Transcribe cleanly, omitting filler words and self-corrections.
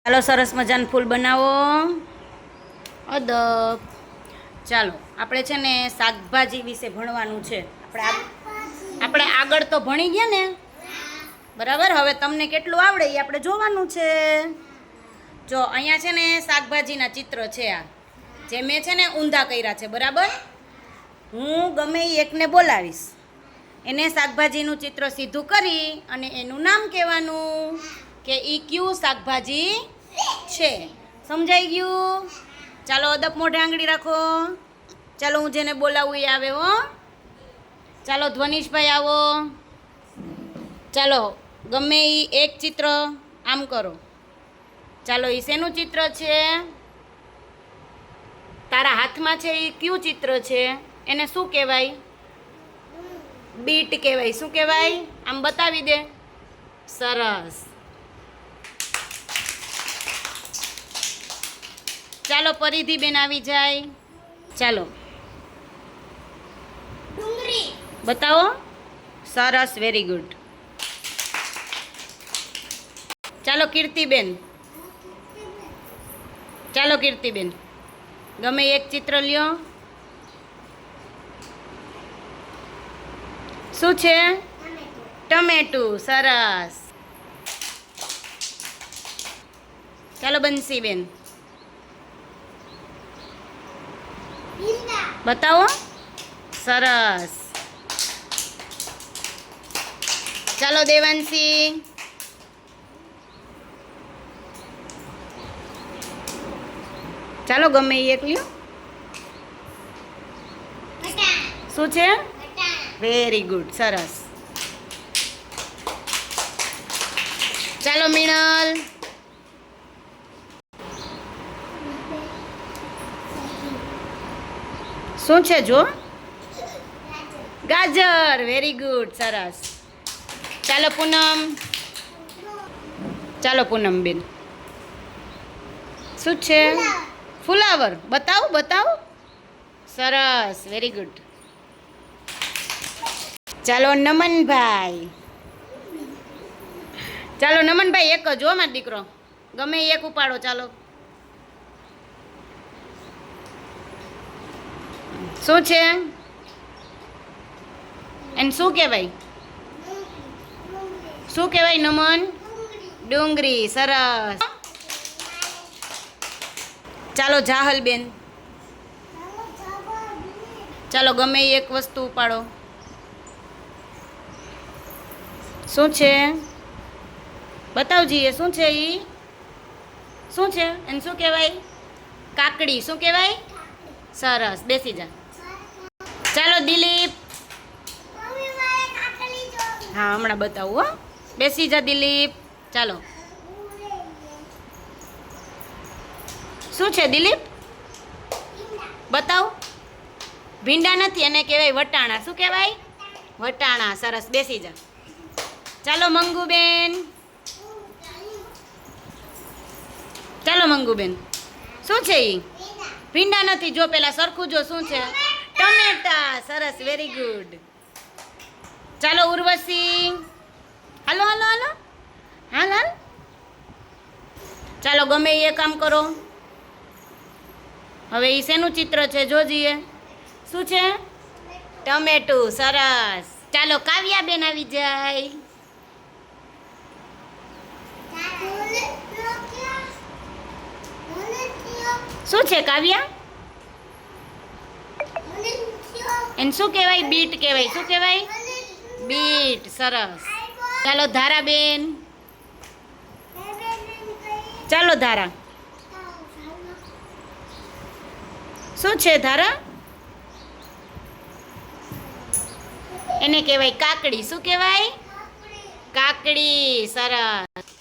ચાલો સરસ મજાનું ફૂલ બનાવો. અદબ. ચાલો આપણે છે ને શાકભાજી વિશે ભણવાનું છે. આપણે આગળ તો ભણી ગયા ને, બરાબર. હવે તમને કેટલું આવડે એ આપણે જોવાનું છે. જો અહીંયા છે ને શાકભાજીના ચિત્ર છે. આ જે મેં છે ને ઊંધા કર્યા છે, બરાબર. હું ગમે એ એકને બોલાવીશ, એને શાકભાજીનું ચિત્ર સીધું કરી અને એનું નામ કહેવાનું કે ઈ કયું શાકભાજી છે. સમજાઈ ગયું? ચાલો અદબ મોઢે આંગળી રાખો. ચાલો હું જેને બોલાવું એ આવે હો. ચાલો ધ્વનિશભાઈ આવો. ચાલો ગમે એ એક ચિત્ર આમ કરો. ચાલો એ શેનું ચિત્ર છે? તારા હાથમાં છે એ કયું ચિત્ર છે? એને શું કહેવાય? બીટ કહેવાય. શું કહેવાય? આમ બતાવી દે. સરસ. ચાલો પરિધિ બેન આવી જાય. ચાલો બતાવો. સરસ, વેરી ગુડ. ચાલો કીર્તિબેન. ચાલો કીર્તિબેન, ગમે એક ચિત્ર લ્યો. શું છે? ટમેટું. સરસ. ચાલો બંસીબેન બતાવો. સરસ. ચાલો દેવાંશી. ચાલો ગમે એ એક લ્યો. શું છે? Very good. સરસ. ચાલો મિનલ. શું છે જો? ગાજર. Very good. સરસ. ચાલો પૂનમ. ચાલો પૂનમ બેન. શું છે? ફુલાવર. બતાવો બતાવો. સરસ, વેરી ગુડ. ચાલો નમનભાઈ. ચાલો નમનભાઈ એક જ હો મારો દીકરો, ગમે એક ઉપાડો. ચાલો શું છે? એને શું કહેવાય? શું કહેવાય નમન? ડુંગળી. સરસ. ચાલો જાહલ બેન. ચાલો ગમે એક વસ્તુ ઉપાડો. શું છે? બતાવજી. એ શું છે? ઈ શું છે? એને શું કહેવાય? કાકડી. શું કહેવાય? સરસ. બેસી જા. ચાલો દિલીપ. હા હમણાં બતાવું હો. બેસી જા દિલીપ. ચાલો શું છે દિલીપ? બતાવ. ભીંડા નથી, એને કહેવાય વટાણા. શું કહેવાય? વટાણા. સરસ. બેસી જા. ચાલો મંગુબેન. ચાલો મંગુબેન. શું છે ઈ? ભીંડા નથી. જો પેલા સરખું જો. શું છે? ટમેટા. સરસ, વેરી ગુડ. ચાલો ઉર્વશી. હાલો હાલો હાલો. હાલ હાલ. ચાલો ગમે એ કામ કરો. હવે એ શેનું ચિત્ર છે જોજીએ. શું છે? ટમેટું. સરસ. ચાલો કાવ્યાબેન આવી જાય. શું છે કાવ્યા? એને શું કહેવાય? બીટ કહેવાય. શું કહેવાય? બીટ. સરસ. ચાલો ધારાબેન. ચાલો ધારા. શું છે ધારા? એને કહેવાય કાકડી. શું કહેવાય? કાકડી. સરસ.